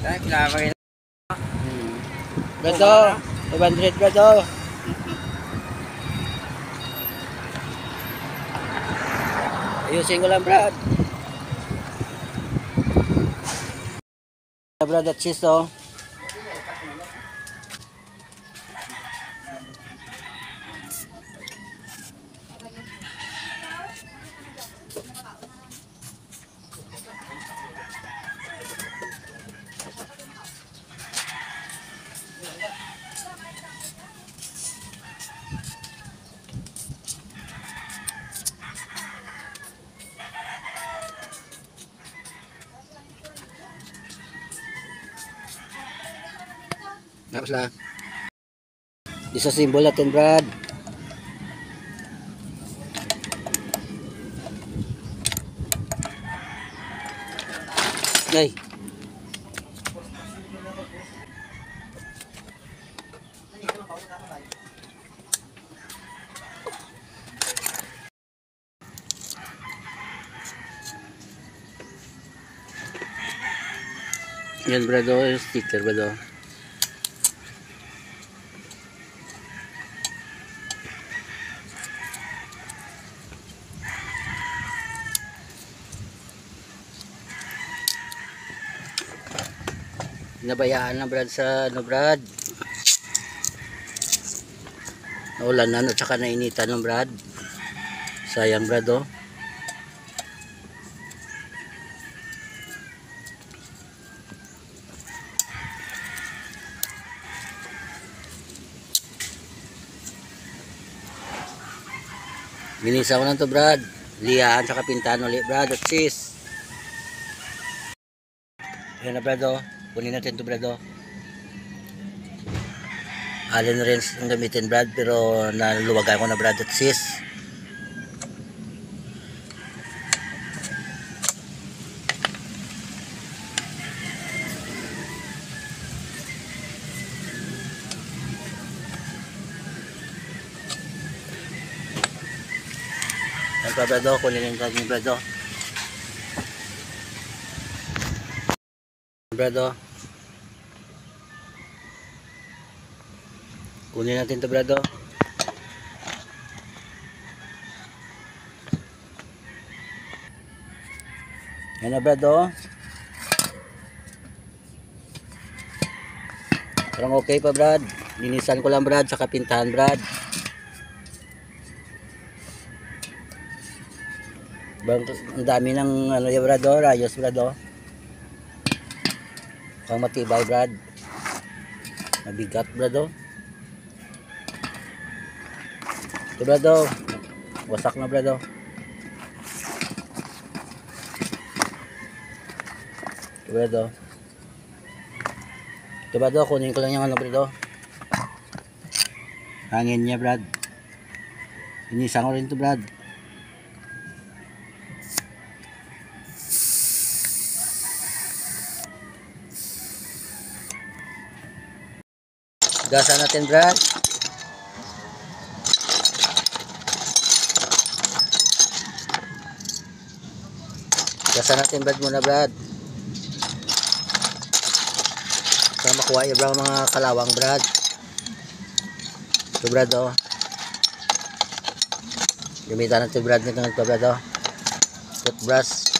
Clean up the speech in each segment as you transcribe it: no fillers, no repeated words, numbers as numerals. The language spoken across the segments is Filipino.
Ay, pinapakita. Brado, 500 brado. Ayusin ko lang brad. Brad at sis oh. Tapos lang. Isa symbol natin brad. Ay. Yan brado, yung sticker brado. Nabayaan na brad sa ano brad. Naulanan at saka nainitan ng brad. Sayang brad oh. Binisa ko lang to brad. Lihaan saka pintahan ulit brad at sis. Ayan na brad oh. Kunin natin to brad oh. Allen wrench ang gamitin brad, pero naluwagan ko na brad at sis. Ayan pa brad oh. Kunin natin yung brad oh. Brad oh. Kunin natin to brad oh. Yan na brad oh. Parang okay pa brad. Linisan ko lang brad, saka pintahan brad. Ang dami ng ano yung brad oh, rayos brad oh. Pang matibay brad. Mabigat brad oh. Ito brad oh. Wasak na brad oh. Ito brad oh. Ito brad oh. Kunin ko lang yung ano brad oh. Hangin niya brad. Inisan ko rin ito brad. Gasan natin brad. Gasan natin brad muna brad. Para makuha yung mga kalawang brad. Ito brad oh. Gamitan natin brad nito brad oh. Toothbrush.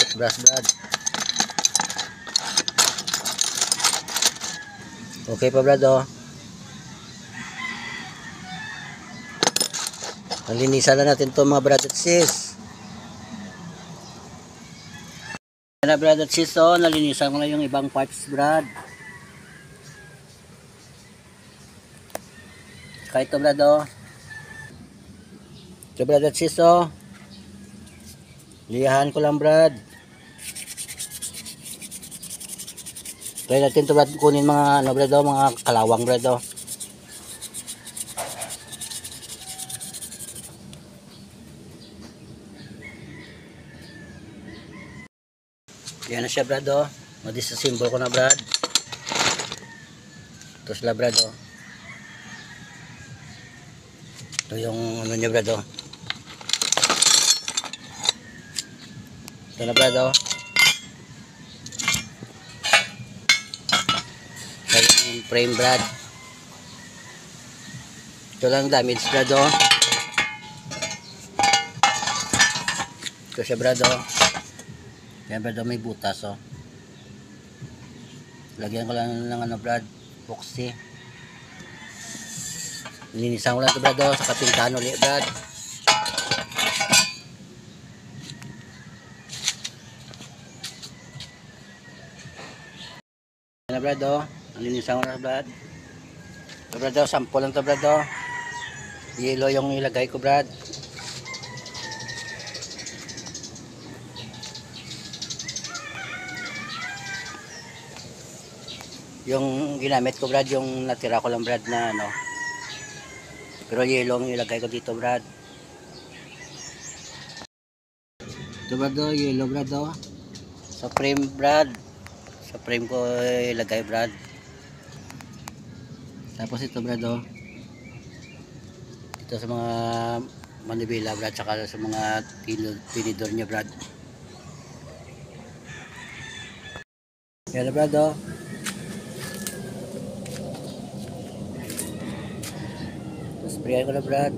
Toothbrush brad. Okay pa brad oh. Nalinisan na natin to mga brad at sis. Yan na brad at sis oh. Nalinisan ko na yung ibang parts brad. Kahit ito brad oh. Ito brad at sis oh. Liyahan ko lang brad. Try natin ito brad, kunin mga ano brad oh, mga kalawang brad oh. Yan na siya brad oh. Madisassemble ko na brad. Ito sila brad oh. Ito yung ano niya brad oh. Ito na brad oh. frame brad. Ito lang damage brad oh. Ito siya brad oh. Yan brad oh, may butas oh. Lagyan ko lang ng ano brad, epoxy. Linisan ko lang ito brad oh, sa kapintahan ulit brad. Yan na brad oh, linisan ko na brad. Ito brad oh, sample lang ito brad oh. Yellow yung ilagay ko brad. Yung ginamit ko brad, yung natira ko lang brad na ano. Pero yellow yung ilagay ko dito brad. Ito brad oh, yellow brad oh. Sa frame brad. Sa frame ko ilagay brad. Tapos ito brad oh. Ito sa mga manibela brad, saka sa mga tinidor niya brad. Yan na brad oh. Sprayan ko na brad.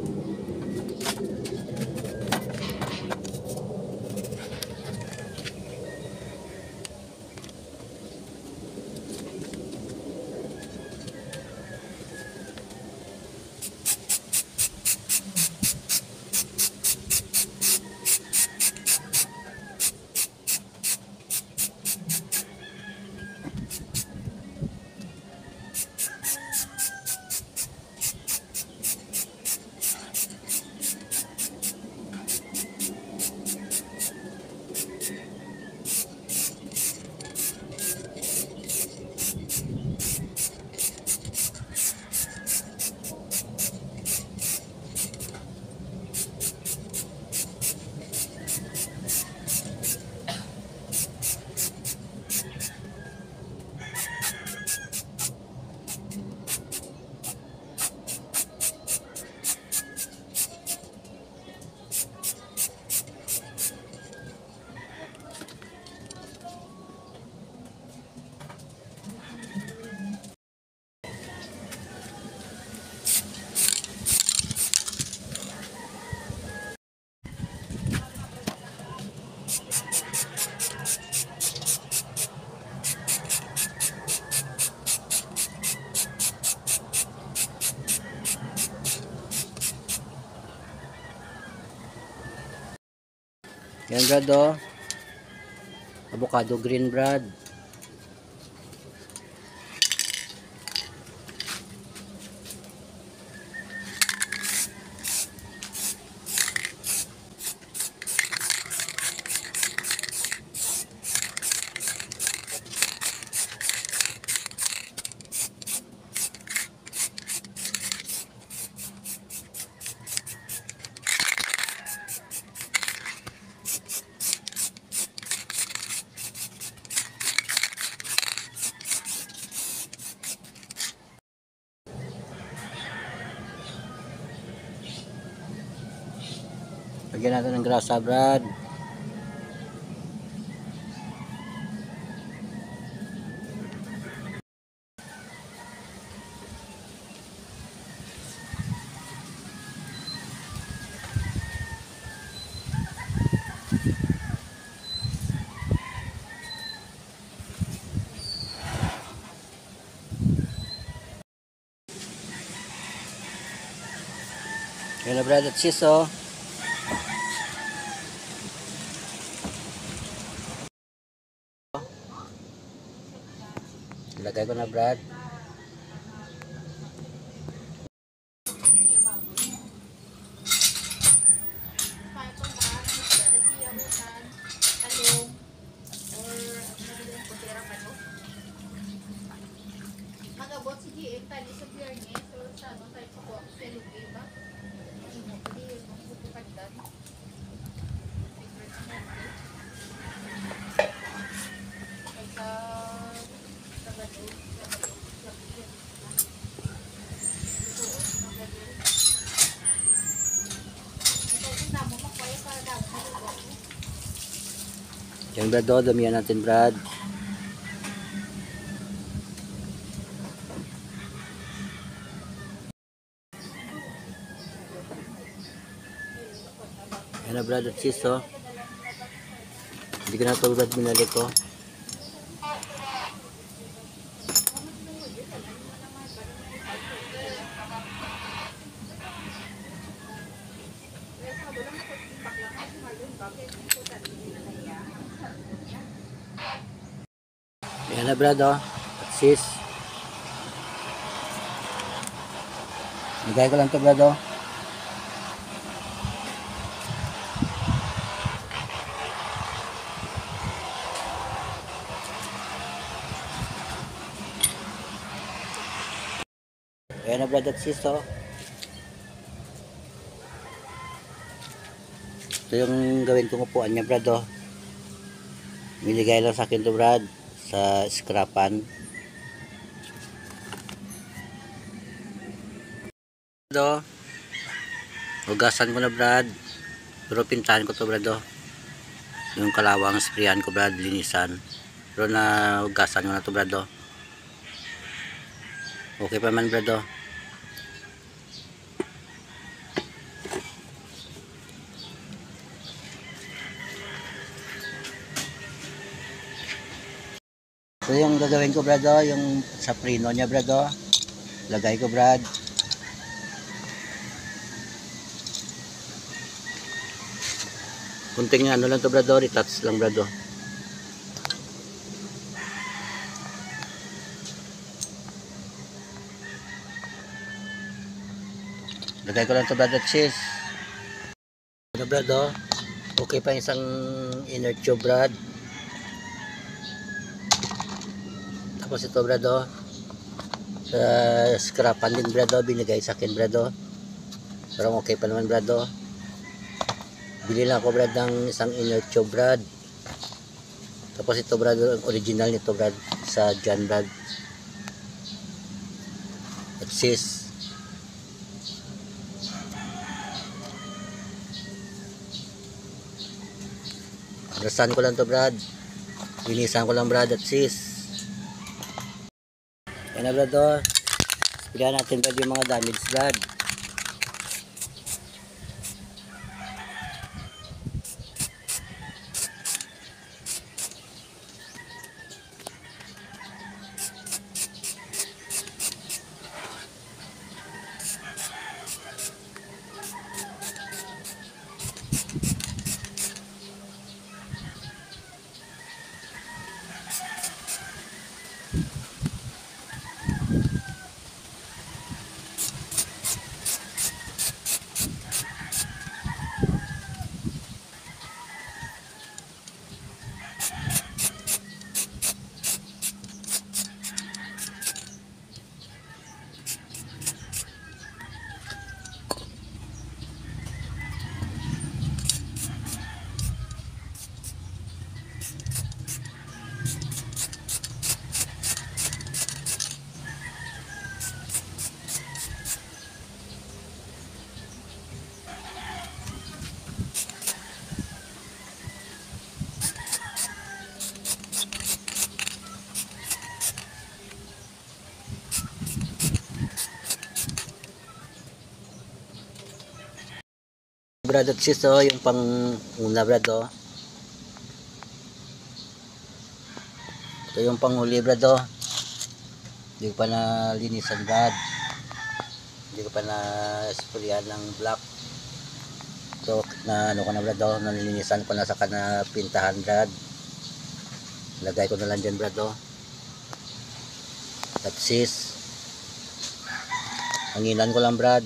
Yan brad oh. Avocado green brad. Lagyan natin ng grasa brad. Yan na brad at cheese oh. Ilagay ko na brad. Magabot sige tali sa biyernes or sa ano tayo po sa lugi ba? Hindi magpupagdan. Yan brad oh, damihan natin brad. Yan na brad at sis oh. Hindi ko na ito brad binalik ko. Yan na brad oh. At sis. Nagay ko lang ito brad oh. Ayan na brad at sis oh. Ito yung gawin kong upuan niya brad oh. Niligay lang sa akin to brad sa scrapan. Do. Hugasan ko na brad. Pero pintahan ko to brad oh. Yung kalawang sprayan ko brad, linisan. Pero na hugasan ko na to brad oh. Okay pa man brad oh. So yung gagawin ko brad oh, yung sa preno niya brad oh. Lagay ko brad. Kunting ano lang to brad oh, retouch lang brad oh. Lagay ko lang to brad at sis. Ano brad oh. Okay pa isang inner tube brad. Tapos ito brad oh. Sa scrapan din brad oh, binigay sa akin brad oh. Parang okay pa naman brad oh. Bili lang ako brad ng isang inner tube brad. Tapos ito brad, original nito brad sa John brad. At sis. Rasan ko lang to brad. Linisan ko lang brad at sis. Yan na brad oh. Pilihan natin brad yung mga damage brad. Brad at sis oh, yung pang una brad oh. Ito yung pang huli brad oh. Hindi ko pa na linisan brad. Hindi ko pa na sprayan ng black. So na ano ko na brad oh, nalinisan ko na sa kana pintahan brad. Lagay ko na lang dyan brad oh. At sis. Hanginan ko lang brad.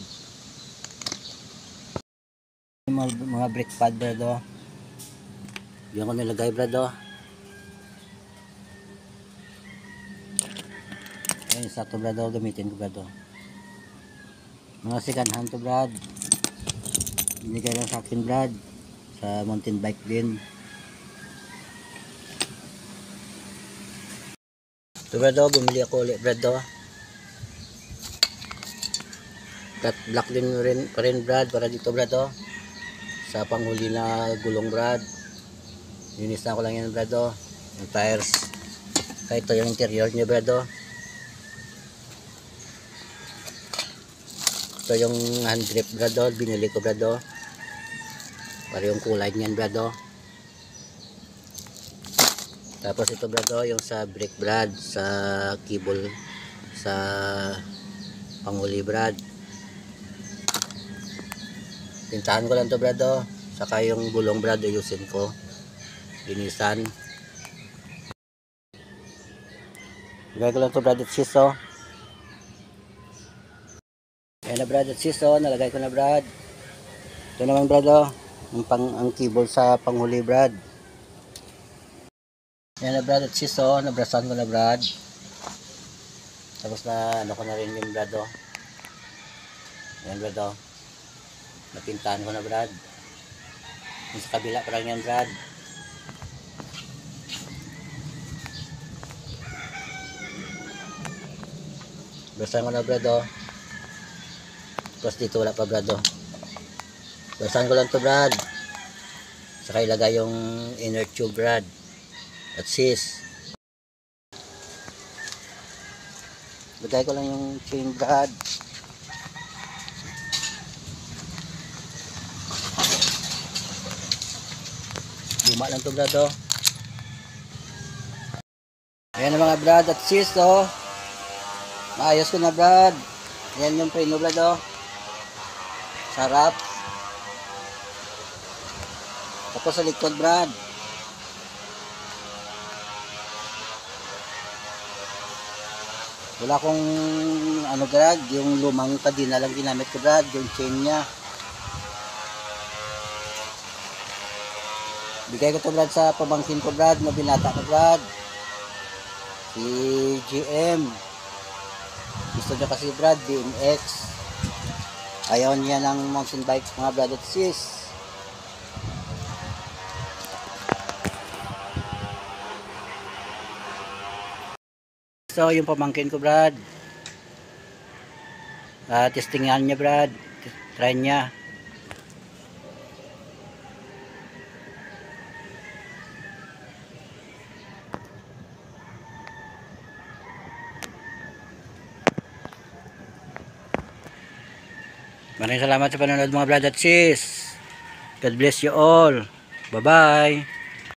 Mga brake pad brad oh. Diyan ko nilagay brad oh. Ayan isa to brad oh, gamitin ko brad oh. Mga second hand to brad. Binigay lang sa akin brad. Sa mountain bike din. Ito brad oh, bumili ako ulit brad oh. Flat black din rin, pa rin brad para dito brad oh. Sa panghuli na gulong brad. Linis na ko lang yan brad oh. Yung tires. Kaya ito yung interior niya brad oh. Ito yung hand grip brad oh. Binili ko brad oh. Parehong kulay niyan brad oh. Tapos ito brad oh, yung sa brake brad sa cable sa panghuli brad. Tintahan ko lang to brad oh. Saka yung gulong brad ayusin ko. Linisan. Lagay ko lang to brad at sis oh. Ayan na brad at sis oh. Nalagay ko na brad. Ito naman brad oh. Ang cable sa panghuli brad. Ayan na brad at sis oh. Nabrasan ko na brad. Tapos na ano ko na rin yung brad oh. Ayan brad oh. Napintahan ko na brad. Yung sa kabila pa lang yan brad. Brasan ko na brad oh. Tapos dito wala pa brad oh. Brasan ko lang to brad. Saka ilagay yung inner tube brad. At sis. Lagay ko lang yung chain brad. Luma lang to brad oh. Ayan na mga brad at sis oh. Maayos ko na brad. Ayan yung preno brad oh. Sarap. Tapos sa likod brad. Wala kong ano brad, yung lumang kadena lang ginamit ko brad, yung chain nya. Bigay ko to brad sa pamangkin ko brad, na binata ko brad. Si GM. Gusto niya kasi brad, BMX. Ayaw niya ng mountain bike mga brad at sis. So yung pamangkin ko brad. Testingan niya brad. Try niya. Maraming salamat sa panonood mga brad at sis. God bless you all. Bye bye.